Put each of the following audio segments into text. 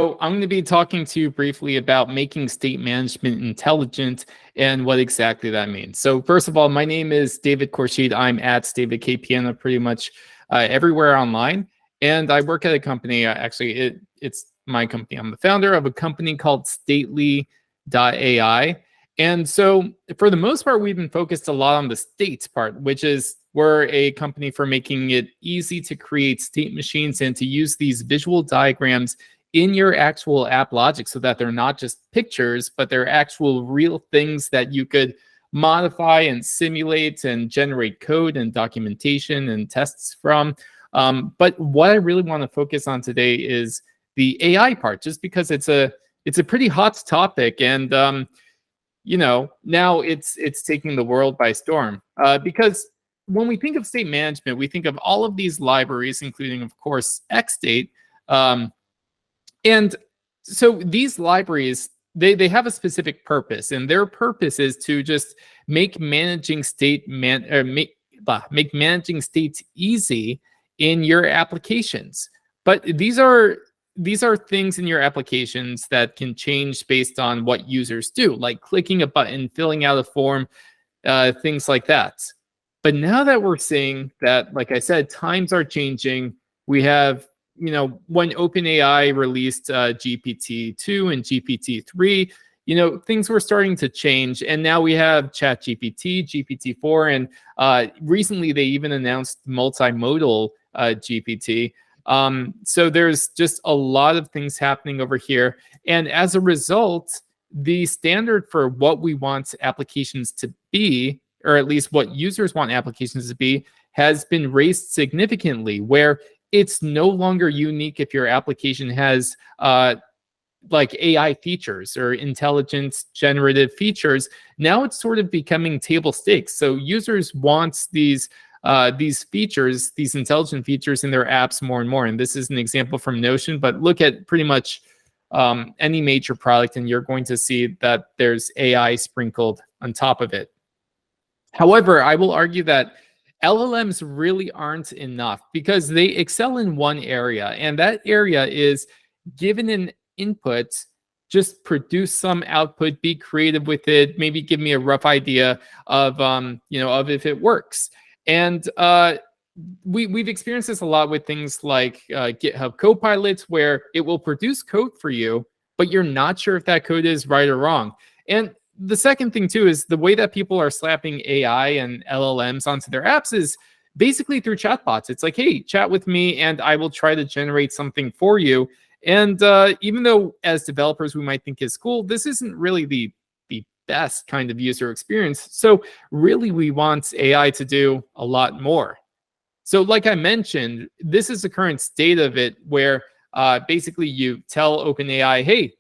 So I'm going to be talking to you briefly about making state management intelligent and what exactly that means. So first of all, my name is David Khourshid. I'm at DavidKPN pretty much everywhere online. And I work at a company, it's my company. I'm the founder of a company called Stately.ai. And so for the most part, we've been focused a lot on the states part, which is we're a company for making it easy to create state machines and to use these visual diagrams in your actual app logic so that they're not just pictures, but they're actual real things that you could modify and simulate and generate code and documentation and tests from. But what I really want to focus on today is the AI part, just because it's a pretty hot topic, and now it's taking the world by storm. Because when we think of state management, we think of all of these libraries, including, of course, XState. And so these libraries, they have a specific purpose, and their purpose is to just make managing make managing states easy in your applications. But these are things in your applications that can change based on what users do, like clicking a button, filling out a form, things like that. But now that we're seeing that, like I said, times are changing, we have when OpenAI released GPT-2 and GPT-3, things were starting to change. And now we have ChatGPT, GPT-4, and recently they even announced multimodal GPT. So there's just a lot of things happening over here. And as a result, the standard for what we want applications to be, or at least what users want applications to be, has been raised significantly, where it's no longer unique if your application has like AI features or intelligent generative features. Now it's sort of becoming table stakes. So users want these features, these intelligent features in their apps more and more. And this is an example from Notion, but look at pretty much any major product, and you're going to see that there's AI sprinkled on top of it. However, I will argue that LLMs really aren't enough, because they excel in one area, and that area is, given an input, just produce some output, be creative with it, maybe give me a rough idea of of if it works. And we've experienced this a lot with things like GitHub Copilot, where it will produce code for you, but you're not sure if that code is right or wrong. And the second thing too is the way that people are slapping AI and LLMs onto their apps is basically through chatbots. It's like, hey, chat with me and I will try to generate something for you. And even though as developers we might think is cool, this isn't really the best kind of user experience. So really we want AI to do a lot more. So like I mentioned, this is the current state of it, where basically you tell OpenAI, hey,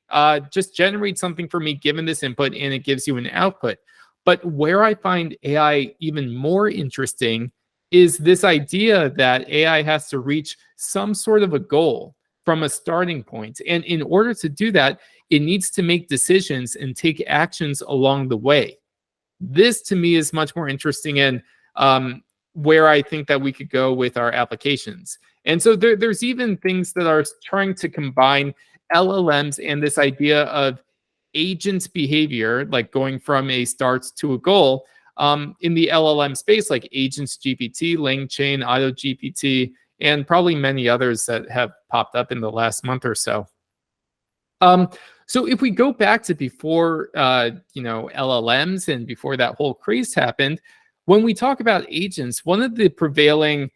just generate something for me given this input, and it gives you an output. But where I find AI even more interesting is this idea that AI has to reach some sort of a goal from a starting point. And in order to do that, it needs to make decisions and take actions along the way. This to me is much more interesting, and where I think that we could go with our applications. And so there's even things that are trying to combine LLMs and this idea of agent behavior, like going from a start to a goal, in the LLM space, like Agents GPT, LangChain, AutoGPT, and probably many others that have popped up in the last month or so. So if we go back to before, LLMs and before that whole craze happened, when we talk about agents, one of the prevailing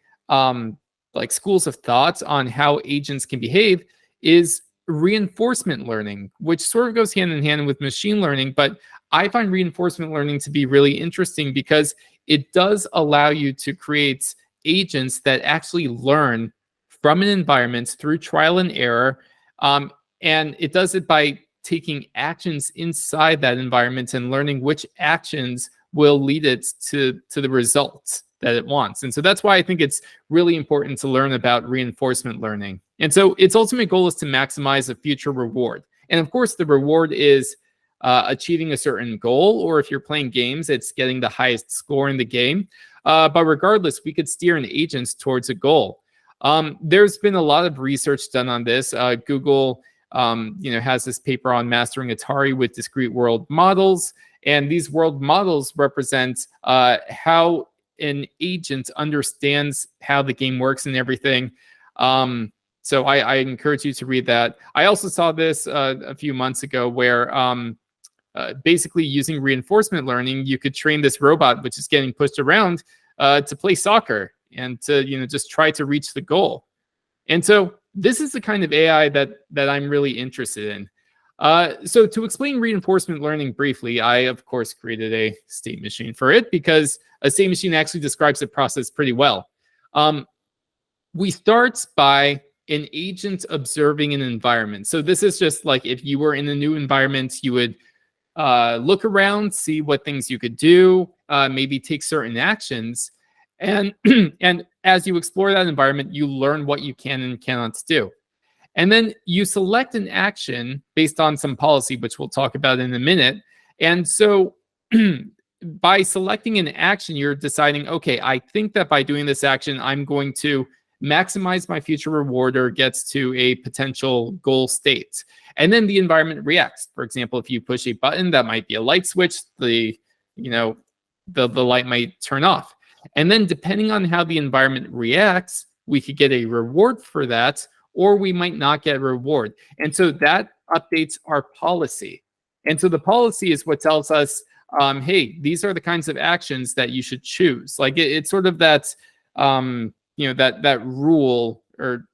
schools of thought on how agents can behave is reinforcement learning, which sort of goes hand in hand with machine learning. But I find reinforcement learning to be really interesting because it does allow you to create agents that actually learn from an environment through trial and error. And it does it by taking actions inside that environment and learning which actions will lead it to the results that it wants. And so that's why I think it's really important to learn about reinforcement learning. And so its ultimate goal is to maximize a future reward. And of course, the reward is achieving a certain goal, or if you're playing games, it's getting the highest score in the game. But regardless, we could steer an agent towards a goal. There's been a lot of research done on this. Google has this paper on mastering Atari with discrete world models. And these world models represent how an agent understands how the game works and everything. So I encourage you to read that. I also saw this a few months ago where basically using reinforcement learning, you could train this robot, which is getting pushed around, to play soccer and to just try to reach the goal. And so this is the kind of AI that I'm really interested in. So to explain reinforcement learning briefly, I, of course, created a state machine for it because a state machine actually describes the process pretty well. We start by an agent observing an environment. So this is just like if you were in a new environment, you would look around, see what things you could do, maybe take certain actions. And as you explore that environment, you learn what you can and cannot do. And then you select an action based on some policy, which we'll talk about in a minute. And so by selecting an action, you're deciding, okay, I think that by doing this action, I'm going to maximize my future reward or gets to a potential goal state. And then the environment reacts. For example, if you push a button, that might be a light switch, the light might turn off. And then depending on how the environment reacts, we could get a reward for that, or we might not get a reward. And so that updates our policy. And so the policy is what tells us, hey, these are the kinds of actions that you should choose. Like it's sort of that, that rule, or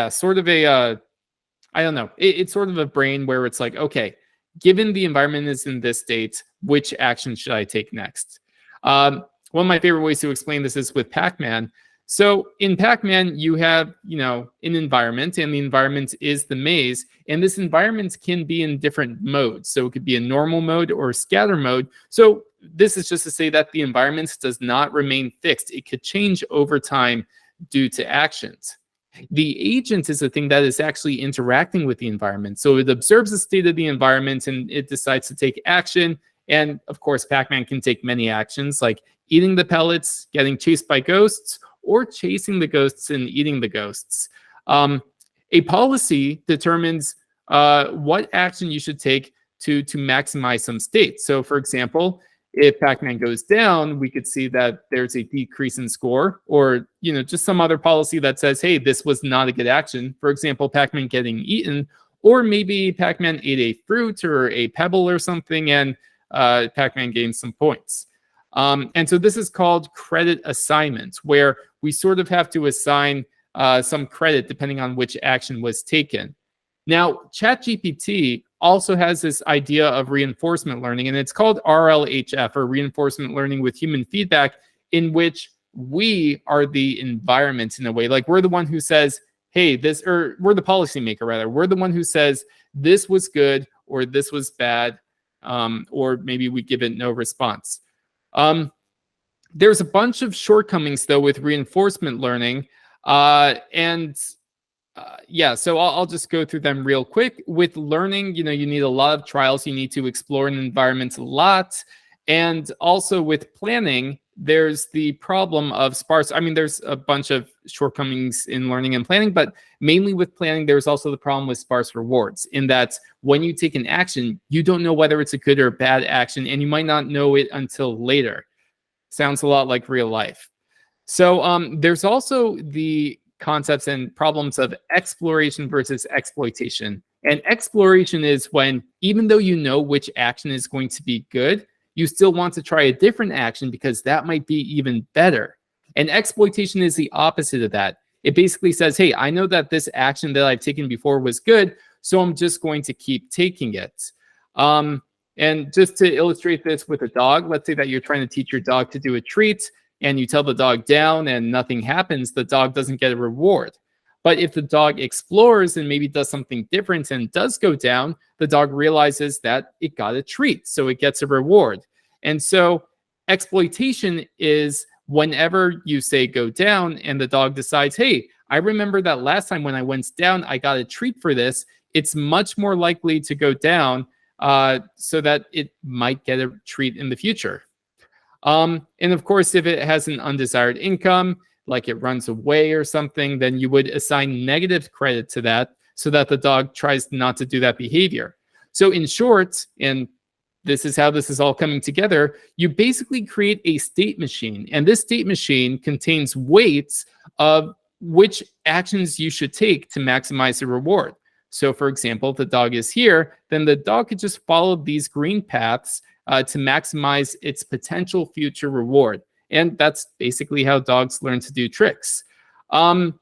sort of a, I don't know. It's sort of a brain where it's like, okay, given the environment is in this state, which action should I take next? One of my favorite ways to explain this is with Pac-Man. So in Pac-Man, you have, an environment, and the environment is the maze. And this environment can be in different modes. So it could be a normal mode or scatter mode. So this is just to say that the environment does not remain fixed. It could change over time due to actions. The agent is the thing that is actually interacting with the environment. So it observes the state of the environment and it decides to take action. And of course, Pac-Man can take many actions like eating the pellets, getting chased by ghosts, or chasing the ghosts and eating the ghosts. A policy determines what action you should take to maximize some state. So for example, if Pac-Man goes down, we could see that there's a decrease in score, or just some other policy that says, hey, this was not a good action. For example, Pac-Man getting eaten, or maybe Pac-Man ate a fruit or a pebble or something, and Pac-Man gains some points. And so this is called credit assignment, where we sort of have to assign some credit depending on which action was taken. Now, ChatGPT also has this idea of reinforcement learning, and it's called RLHF, or reinforcement learning with human feedback, in which we are the environment in a way. Like we're the one who says, hey, this, or we're the policymaker rather. We're the one who says this was good or this was bad, or maybe we give it no response. There's a bunch of shortcomings though with reinforcement learning, so I'll just go through them real quick. With learning, you need a lot of trials. You need to explore an environment a lot. And also with planning, there's the problem of sparse. I mean, there's a bunch of shortcomings in learning and planning, but mainly with planning, there's also the problem with sparse rewards, in that when you take an action, you don't know whether it's a good or a bad action, and you might not know it until later. Sounds a lot like real life. So there's also the concepts and problems of exploration versus exploitation. And exploration is when, even though you know which action is going to be good, you still want to try a different action because that might be even better. And exploitation is the opposite of that. It basically says, hey, I know that this action that I've taken before was good, so I'm just going to keep taking it. And just to illustrate this with a dog, let's say that you're trying to teach your dog to do a treat, and you tell the dog down and nothing happens, the dog doesn't get a reward. But if the dog explores and maybe does something different and does go down, the dog realizes that it got a treat, so it gets a reward. And so exploitation is whenever you say go down and the dog decides, hey, I remember that last time when I went down, I got a treat for this. It's much more likely to go down so that it might get a treat in the future. And of course, if it has an undesired income, like it runs away or something, then you would assign negative credit to that. so that the dog tries not to do that behavior. So in short, and this is how this is all coming together, you basically create a state machine, and this state machine contains weights of which actions you should take to maximize the reward. So for example, if the dog is here, then the dog could just follow these green paths to maximize its potential future reward. And that's basically how dogs learn to do tricks. I'll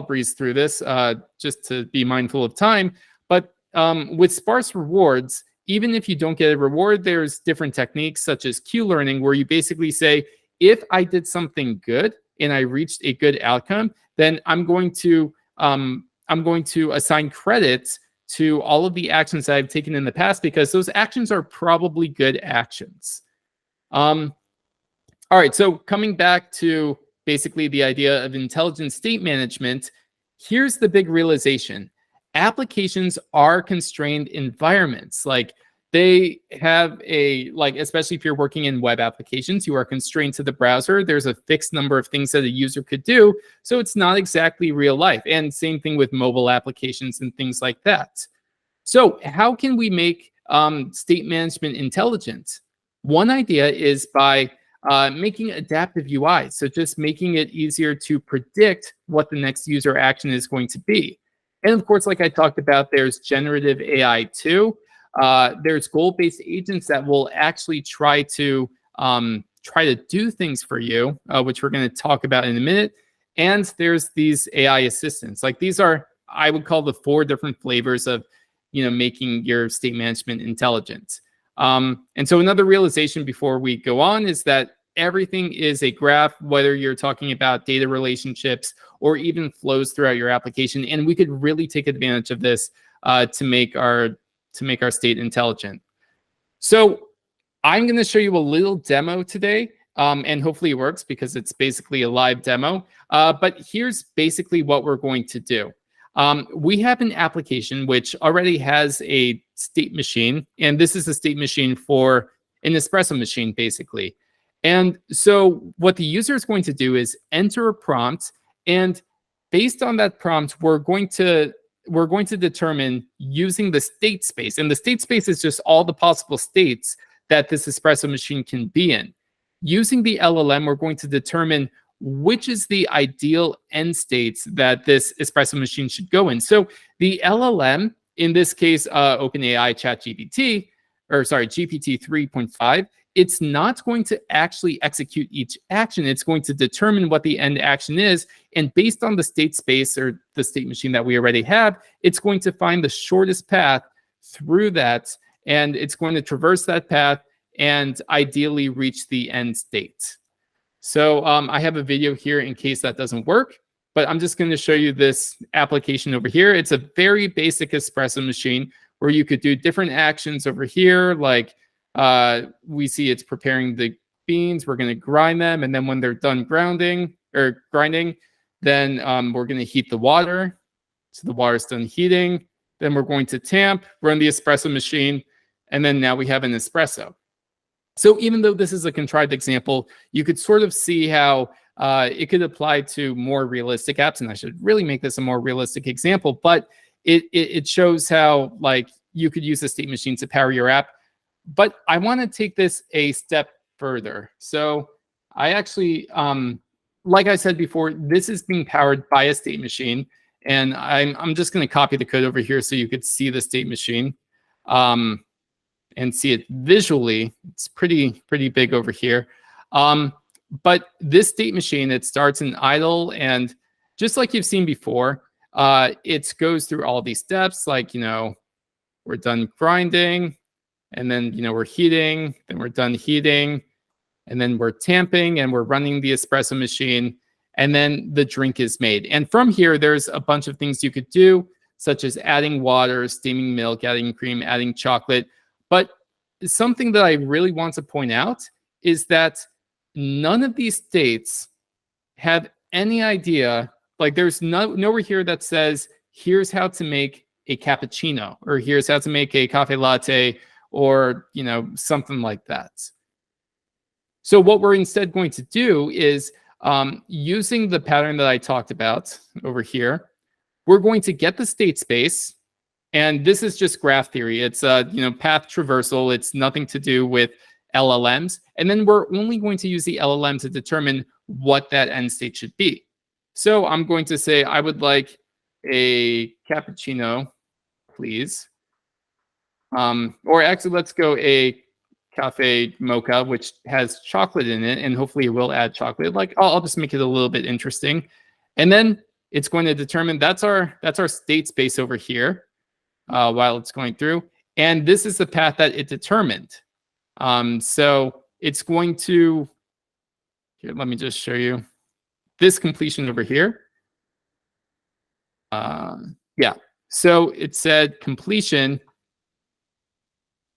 breeze through this just to be mindful of time. But with sparse rewards, even if you don't get a reward, there's different techniques such as cue learning, where you basically say, if I did something good and I reached a good outcome, then I'm going to assign credit to all of the actions that I've taken in the past, because those actions are probably good actions. All right, so coming back to basically the idea of intelligent state management, here's the big realization. Applications are constrained environments. Like they have especially if you're working in web applications, you are constrained to the browser. There's a fixed number of things that a user could do. So it's not exactly real life. And same thing with mobile applications and things like that. So how can we make state management intelligent? One idea is by making adaptive UI. So just making it easier to predict what the next user action is going to be. And of course, like I talked about, there's generative AI too. There's goal-based agents that will actually try to do things for you, which we're going to talk about in a minute. And there's these AI assistants. Like these are, I would call, the 4 different flavors of, making your state management intelligent. And so another realization before we go on is that everything is a graph, whether you're talking about data relationships or even flows throughout your application. And we could really take advantage of this to make our state intelligent. So I'm going to show you a little demo today, and hopefully it works because it's basically a live demo. But here's basically what we're going to do. We have an application which already has a state machine, and this is a state machine for an espresso machine, basically. And so what the user is going to do is enter a prompt, and based on that prompt, we're going to determine using the state space. And the state space is just all the possible states that this espresso machine can be in. Using the LLM, we're going to determine which is the ideal end states that this espresso machine should go in. So the LLM, in this case, OpenAI GPT 3.5, it's not going to actually execute each action. It's going to determine what the end action is. And based on the state space or the state machine that we already have, it's going to find the shortest path through that. And it's going to traverse that path and ideally reach the end state. So I have a video here in case that doesn't work, but I'm just going to show you this application over here. It's a very basic espresso machine where you could do different actions over here, like we see it's preparing the beans. We're going to grind them. And then when they're done grinding, then we're going to heat the water. So the water's done heating. Then we're going to tamp, run the espresso machine. And then now we have an espresso. So even though this is a contrived example, you could sort of see how it could apply to more realistic apps. And I should really make this a more realistic example. But it shows how you could use a state machine to power your app. But I want to take this a step further. So I actually, like I said before, this is being powered by a state machine. And I'm just going to copy the code over here so you could see the state machine and see it visually. It's pretty big over here. But this state machine, it starts in idle. And just like you've seen before, it goes through all these steps, like, we're done grinding. And then, we're heating, then we're done heating, and then we're tamping, and we're running the espresso machine, and then the drink is made. And from here, there's a bunch of things you could do, such as adding water, steaming milk, adding cream, adding chocolate. But something that I really want to point out is that none of these states have any idea, there's nowhere here that says, here's how to make a cappuccino, or here's how to make a cafe latte, or something like that. So what we're instead going to do is using the pattern that I talked about over here, we're going to get the state space, and this is just graph theory. It's path traversal. It's nothing to do with LLMs. And then we're only going to use the LLM to determine what that end state should be. So I'm going to say I would like a cappuccino, please. Or actually, let's go a cafe mocha, which has chocolate in it, and hopefully it will add chocolate. Like I'll just make it a little bit interesting. And then it's going to determine that's our state space over here while it's going through. And this is the path that it determined. So it's going to, here, let me just show you this completion over here. Yeah, so it said completion,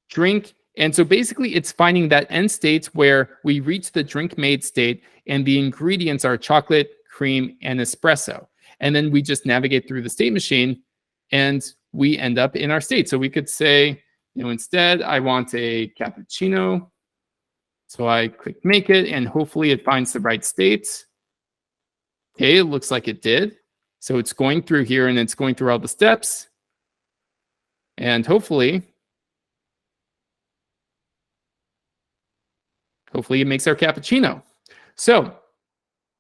drink. And so basically it's finding that end state where we reach the drink made state and the ingredients are chocolate, cream, and espresso. And then we just navigate through the state machine and we end up in our state. So we could say, instead I want a cappuccino. So I click make it and hopefully it finds the right state. Okay, it looks like it did. So it's going through here and it's going through all the steps. And hopefully it makes our cappuccino. So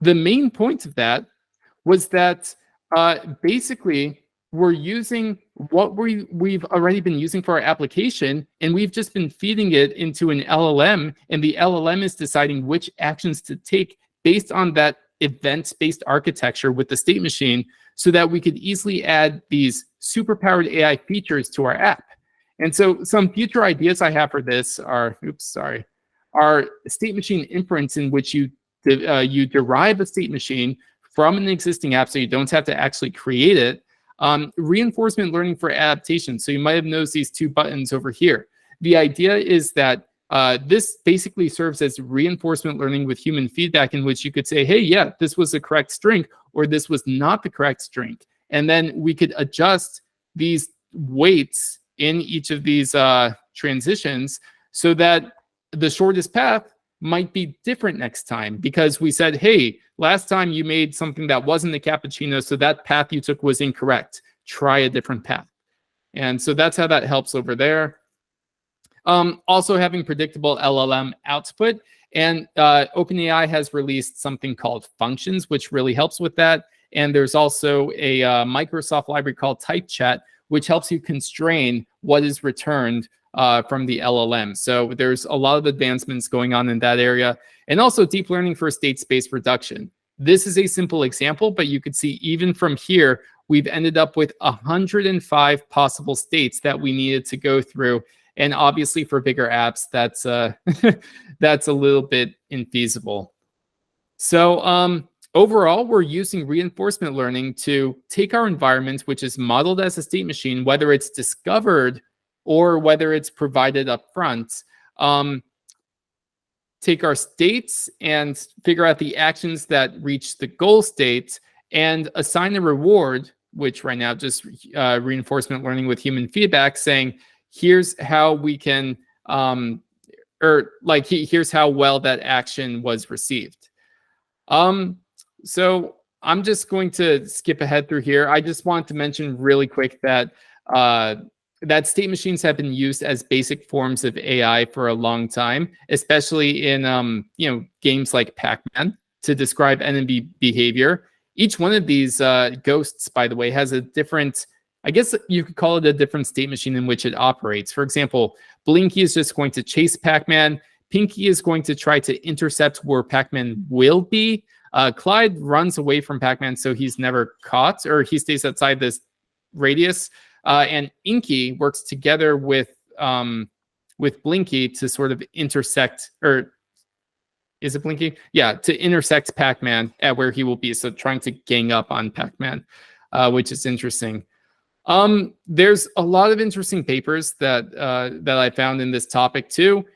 the main point of that was that basically we're using what we've already been using for our application, and we've just been feeding it into an LLM, and the LLM is deciding which actions to take based on that event-based architecture with the state machine so that we could easily add these superpowered AI features to our app. And so some future ideas I have for this are, are state machine inference, in which you derive a state machine from an existing app so you don't have to actually create it. Reinforcement learning for adaptation. So you might have noticed these two buttons over here. The idea is that this basically serves as reinforcement learning with human feedback, in which you could say, hey, yeah, this was the correct string, or this was not the correct string. And then we could adjust these weights in each of these transitions so that the shortest path might be different next time, because we said, hey, last time you made something that wasn't a cappuccino, so that path you took was incorrect. Try a different path. And so that's how that helps over there. Also having predictable LLM output. And OpenAI has released something called functions, which really helps with that. And there's also a Microsoft library called TypeChat, which helps you constrain what is returned from the LLM. So there's a lot of advancements going on in that area. And also deep learning for state space reduction. This is a simple example, but you could see even from here, we've ended up with 105 possible states that we needed to go through. And obviously for bigger apps, that's that's a little bit infeasible. So overall, we're using reinforcement learning to take our environment, which is modeled as a state machine, whether it's discovered or whether it's provided up front, take our states and figure out the actions that reach the goal state and assign a reward, which right now just reinforcement learning with human feedback, saying, here's how we can, here's how well that action was received. So I'm just going to skip ahead through here. I just want to mention really quick that that state machines have been used as basic forms of AI for a long time, especially in games like Pac-Man to describe enemy behavior. Each one of these ghosts, by the way, has a different, I guess you could call it a different state machine in which it operates. For example, Blinky is just going to chase Pac-Man. Pinky is going to try to intercept where Pac-Man will be. Clyde runs away from Pac-Man, so he's never caught, or he stays outside this radius. And Inky works together with Blinky to sort of intersect, or is it Blinky? Yeah, to intersect Pac-Man at where he will be. So trying to gang up on Pac-Man, which is interesting. There's a lot of interesting papers that I found in this topic too,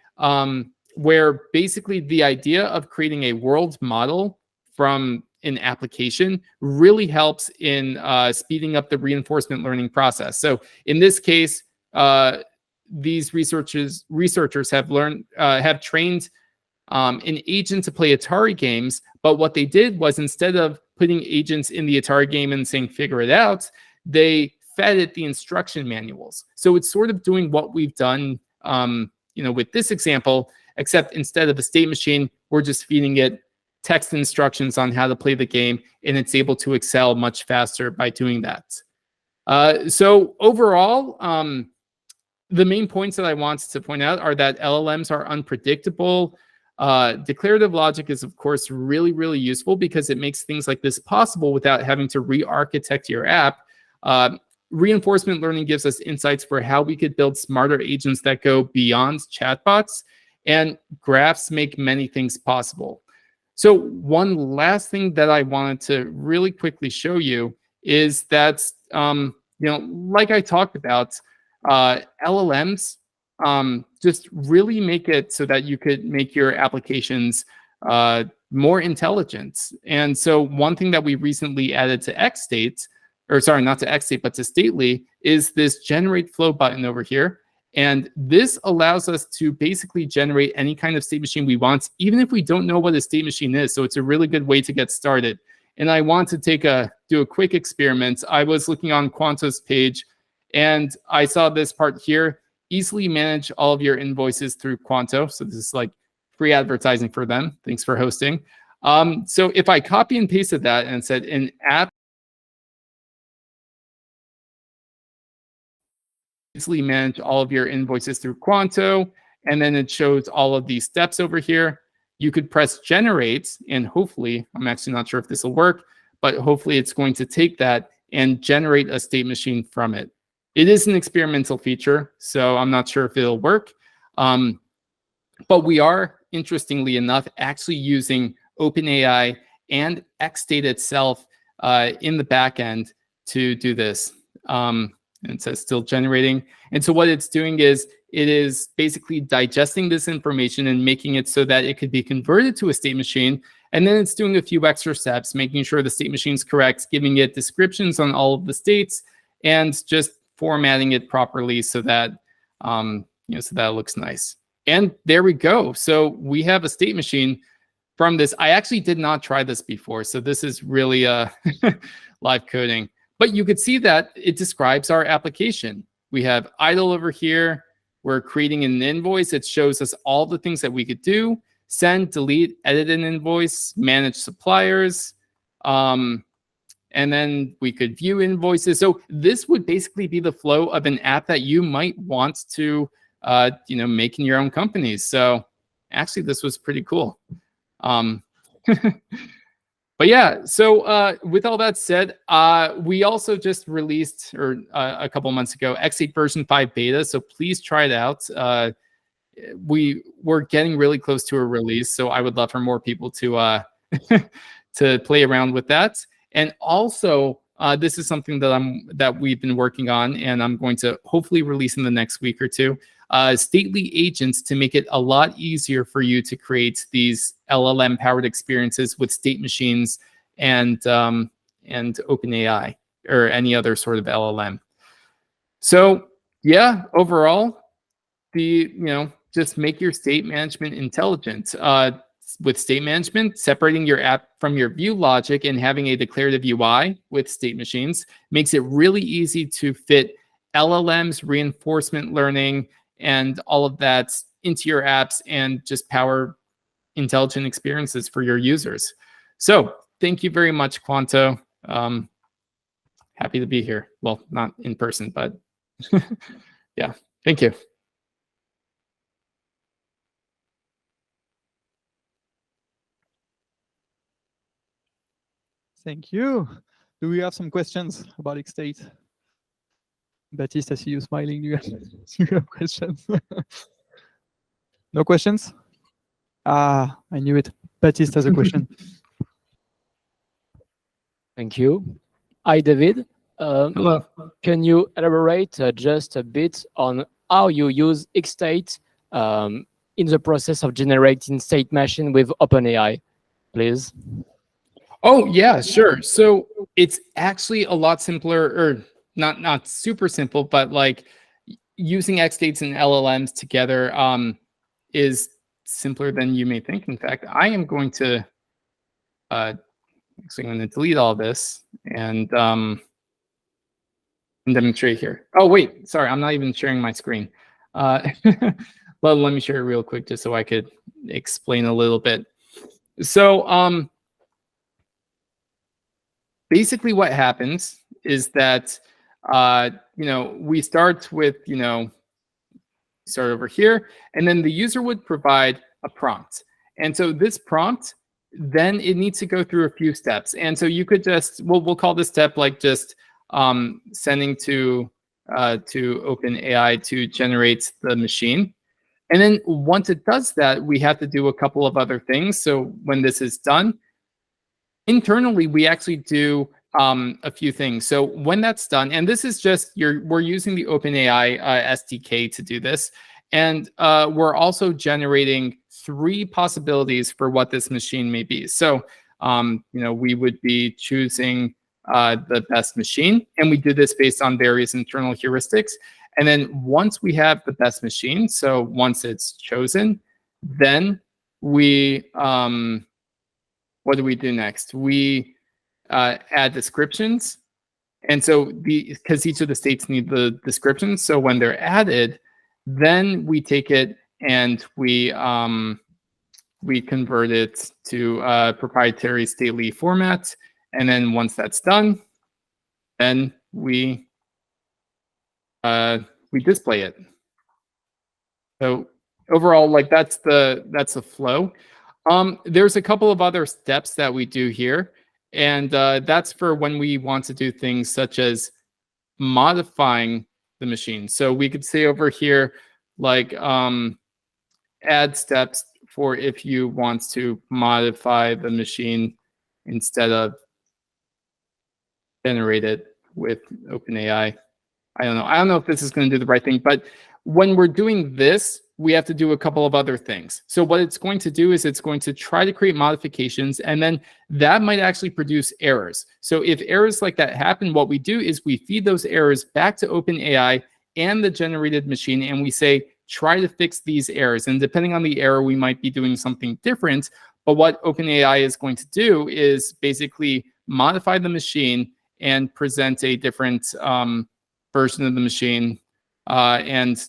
where basically the idea of creating a world model from an application really helps in speeding up the reinforcement learning process. So in this case, these researchers have trained an agent to play Atari games, but what they did was, instead of putting agents in the Atari game and saying, figure it out. They fed it the instruction manuals. So it's sort of doing what we've done, with this example, except instead of a state machine, we're just feeding it text instructions on how to play the game, and it's able to excel much faster by doing that. So overall, the main points that I want to point out are that LLMs are unpredictable. Declarative logic is, of course, really, really useful because it makes things like this possible without having to re-architect your app. Reinforcement learning gives us insights for how we could build smarter agents that go beyond chatbots, and graphs make many things possible. So one last thing that I wanted to really quickly show you is that, like I talked about, LLMs just really make it so that you could make your applications more intelligent. And so one thing that we recently added to XState, or sorry, not to XState, but to Stately, is this generate flow button over here. And this allows us to basically generate any kind of state machine we want, even if we don't know what a state machine is. So it's a really good way to get started. And I want to do a quick experiment. I was looking on Quanto's page, and I saw this part here: easily manage all of your invoices through Quanto. So this is like free advertising for them. Thanks for hosting. So if I copy and pasted that and said an app easily manage all of your invoices through Quanto, and then it shows all of these steps over here. You could press generate, and hopefully, I'm actually not sure if this will work, but hopefully it's going to take that and generate a state machine from it. It is an experimental feature, so I'm not sure if it'll work. But we are, interestingly enough, actually using OpenAI and XState itself in the backend to do this. And it says still generating. And so what it's doing is it is basically digesting this information and making it so that it could be converted to a state machine. And then it's doing a few extra steps, making sure the state machine is correct, giving it descriptions on all of the states, and just formatting it properly so that so that it looks nice. And there we go. So we have a state machine from this. I actually did not try this before, so this is really live coding. But you could see that it describes our application. We have idle over here. We're creating an invoice. It shows us all the things that we could do: send, delete, edit an invoice, manage suppliers. And then we could view invoices. So this would basically be the flow of an app that you might want to make in your own companies. So actually, this was pretty cool. But yeah, so with all that said, we also just released, a couple months ago, XState version 5 beta. So please try it out. We're getting really close to a release, so I would love for more people to to play around with that. And also, this is something that we've been working on, and I'm going to hopefully release in the next week or two. Stately agents to make it a lot easier for you to create these LLM-powered experiences with state machines and OpenAI or any other sort of LLM. So yeah, overall, just make your state management intelligent. With state management, separating your app from your view logic and having a declarative UI with state machines makes it really easy to fit LLMs, reinforcement learning, and all of that into your apps and just power intelligent experiences for your users. So thank you very much, Quanto. Happy to be here. Well, not in person, but yeah, thank you. Thank you. Do we have some questions about XState? Baptiste, I see you smiling. Do you have questions? No questions? I knew it. Baptiste has a question. Thank you. Hi, David. Hello. Can you elaborate just a bit on how you use XState in the process of generating state machine with OpenAI, please? Oh, yeah, sure. So it's actually a lot simpler, or not super simple, but like using XStates and LLMs together is simpler than you may think. In fact, I am going to actually I'm going to delete all this and demonstrate here. Oh, wait, sorry, I'm not even sharing my screen. Let me share it real quick just so I could explain a little bit. So basically what happens is that, we start with, start over here, and then the user would provide a prompt. And so this prompt, then it needs to go through a few steps. And so you could just, we'll call this step like just sending to OpenAI to generate the machine. And then once it does that, we have to do a couple of other things. So when this is done, internally, we actually do a few things. So when that's done, and this is just, we're using the OpenAI SDK to do this. And we're also generating 3 possibilities for what this machine may be. So, we would be choosing the best machine, and we do this based on various internal heuristics. And then once we have the best machine, so once it's chosen, then we, what do we do next? We add descriptions. And so because each of the states need the descriptions, so when they're added, then we take it and we convert it to a proprietary stately format. And then once that's done, then we display it. So overall, like that's the flow. There's a couple of other steps that we do here, and that's for when we want to do things such as modifying the machine. So we could say over here, like add steps for if you want to modify the machine instead of generate it with OpenAI. I don't know if this is going to do the right thing, but when we're doing this, we have to do a couple of other things. So what it's going to do is it's going to try to create modifications, and then that might actually produce errors. So if errors like that happen, what we do is we feed those errors back to OpenAI and the generated machine, and we say, try to fix these errors. And depending on the error, we might be doing something different. But what OpenAI is going to do is basically modify the machine and present a different version of the machine. And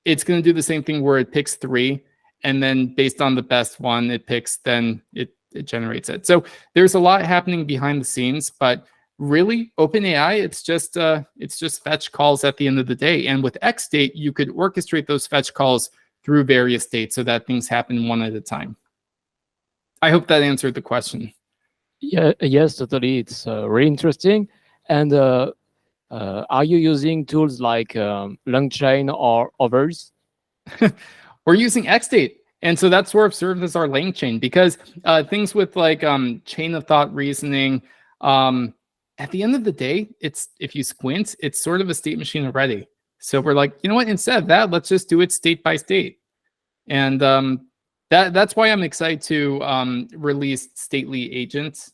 it's going to do the same thing where it picks 3, and then based on the best one it picks, then it generates it. So there's a lot happening behind the scenes, but really OpenAI, it's just fetch calls at the end of the day. And with XState, you could orchestrate those fetch calls through various states so that things happen one at a time. I hope that answered the question. Yeah, yes, totally. It's really interesting. And are you using tools like LangChain or others? We're using XState. And so that sort of serves as our LangChain, because things with like chain of thought reasoning, at the end of the day, if you squint, it's sort of a state machine already. So we're like, you know what, instead of that, let's just do it state by state. And that's why I'm excited to release stately agents,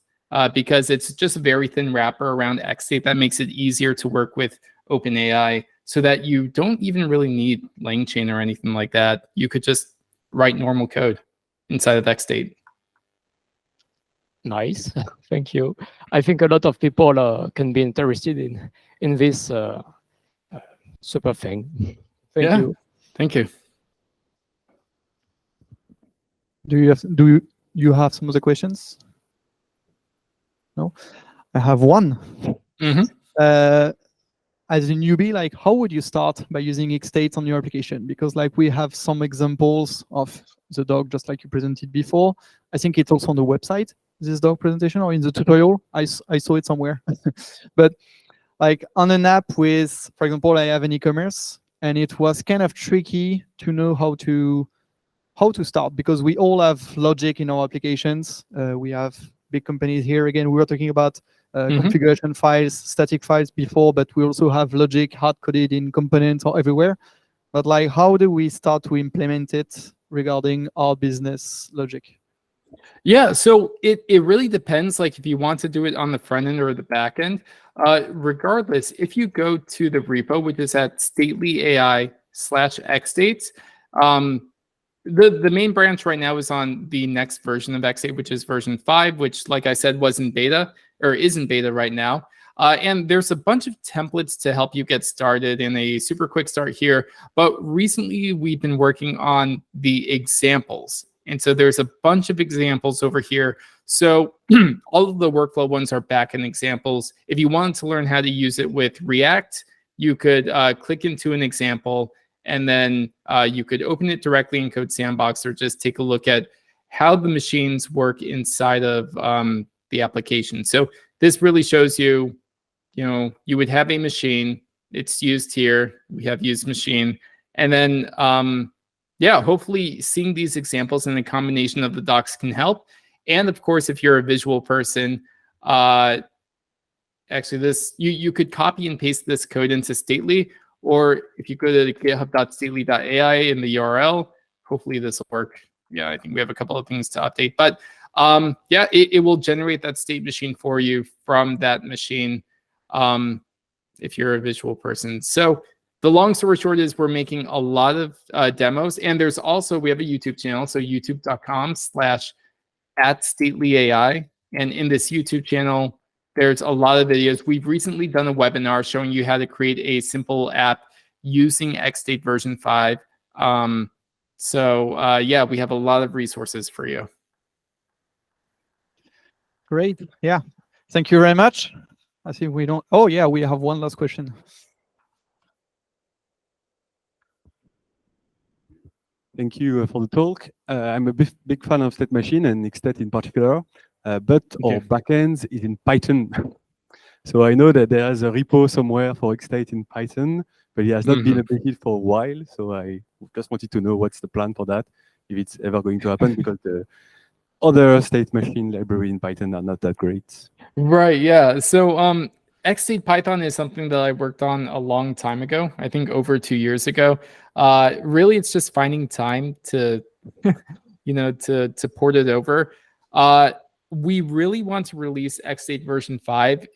because it's just a very thin wrapper around XState that makes it easier to work with OpenAI, so that you don't even really need LangChain or anything like that. You could just write normal code inside of XState. Nice, thank you. I think a lot of people can be interested in this super thing. Thank you. Thank you. Do you have some other questions? No, I have one. As a newbie, like how would you start by using XState on your application? Because like we have some examples of the dog, just like you presented before. I think it's also on the website, this dog presentation, or in the tutorial. I saw it somewhere. But like on an app with, for example, I have an e-commerce, and it was kind of tricky to know how to start, because we all have logic in our applications. We have big companies here. Again, we were talking about configuration files, static files before, but we also have logic hard-coded in components or everywhere. But like, how do we start to implement it regarding our business logic? Yeah, so it really depends, like if you want to do it on the front end or the back end. Regardless, if you go to the repo, which is at statelyai/xstate, the main branch right now is on the next version of X8, which is version 5, which, like I said, was in beta or is in beta right now. And there's a bunch of templates to help you get started in a super quick start here. But recently, we've been working on the examples. And so there's a bunch of examples over here. So all of the workflow ones are back in examples. If you wanted to learn how to use it with React, you could click into an example, and then you could open it directly in Code Sandbox, or just take a look at how the machines work inside of the application. So this really shows you, you would have a machine. It's used here. We have used machine. And then, yeah, hopefully seeing these examples and the combination of the docs can help. And of course, if you're a visual person, actually this, you could copy and paste this code into Stately, or if you go to github.stately.ai in the URL, hopefully this will work. Yeah, I think we have a couple of things to update, but yeah, it will generate that state machine for you from that machine if you're a visual person. So the long story short is we're making a lot of demos, and there's also, we have a YouTube channel, so youtube.com/@statelyai. And in this YouTube channel, there's a lot of videos. We've recently done a webinar showing you how to create a simple app using X8 version 5. So yeah, we have a lot of resources for you. Great. Yeah. Thank you very much. I think we don't. Oh, yeah, we have one last question. Thank you for the talk. I'm a big fan of State Machine and X8 in particular, but our backend is in Python. So I know that there is a repo somewhere for X8 in Python, but it has not been updated for a while. So I just wanted to know what's the plan for that, if it's ever going to happen, because the other State Machine library in Python are not that great. Right, yeah. So X8 Python is something that I worked on a long time ago, I think over 2 years ago. Really, it's just finding time to, to port it over. We really want to release X8 version 5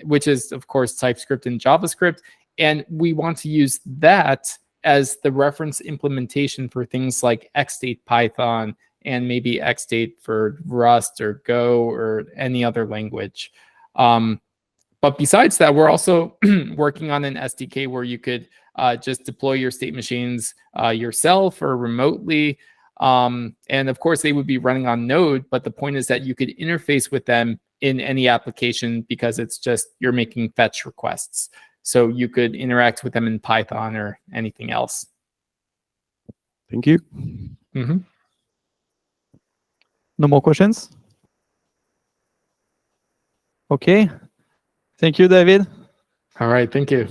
which is of course TypeScript and JavaScript, and we want to use that as the reference implementation for things like X8 Python and maybe X8 for Rust or Go or any other language. But besides that, we're also working on an SDK where you could just deploy your state machines yourself or remotely. And of course, they would be running on Node, but the point is that you could interface with them in any application, because it's just you're making fetch requests. So you could interact with them in Python or anything else. Thank you. No more questions? Okay. Thank you, David. All right. Thank you.